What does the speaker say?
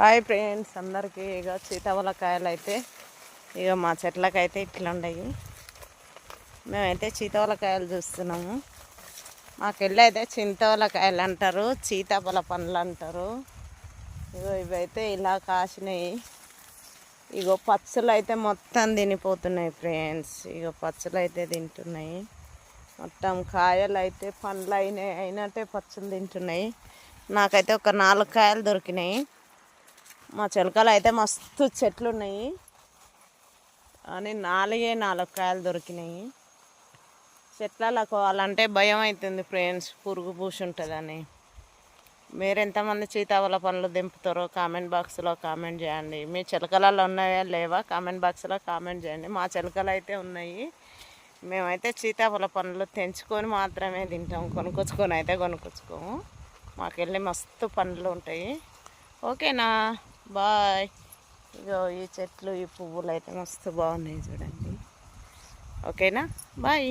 Hi friends అందరికీ. ఇక సీతాఫలకాయలు అయితే ఇక మా చెట్లకైతే ఇట్లా ఉన్నాయి. మేమైతే సీతాఫలకాయలు చూస్తున్నాము. మాకెళ్ళి అయితే చింతవలకాయలు అంటారు, సీతాఫల పండ్లు అంటారు. ఇగో ఇవైతే ఇలా కాసినాయి. ఇగో పచ్చులు అయితే మొత్తం తినిపోతున్నాయి ఫ్రెండ్స్. ఇగో పచ్చులు అయితే తింటున్నాయి. మొత్తం కాయలు అయితే పండ్లు అయినట్టే పచ్చులు తింటున్నాయి. నాకైతే ఒక 4 కాయలు దొరికినాయి. మా చిలకలు అయితే మస్తు చెట్లు ఉన్నాయి అని 4 కాయలు దొరికినాయి. చెట్లలో కోవాలంటే భయం అవుతుంది ఫ్రెండ్స్, పురుగు పూసి ఉంటుందని. మీరు ఎంతమంది సీతాఫల పండ్లు దింపుతారో కామెంట్ బాక్స్లో కామెంట్ చేయండి. మీ చిలకలలో ఉన్నాయా లేవా కామెంట్ బాక్స్లో కామెంట్ చేయండి. మా చిలకలు అయితే ఉన్నాయి. మేమైతే సీతాఫల పండ్లు తెంచుకొని మాత్రమే తింటాం, కొనుక్కొచ్చుకొని అయితే కొనుక్కొచ్చుకోము. మాకెళ్ళి మస్తు పండ్లు ఉంటాయి. ఓకేనా, బాయ్. ఇగో ఈ చెట్లు ఈ పువ్వులు అయితే మస్తు బాగున్నాయి చూడండి. ఓకేనా, బాయ్.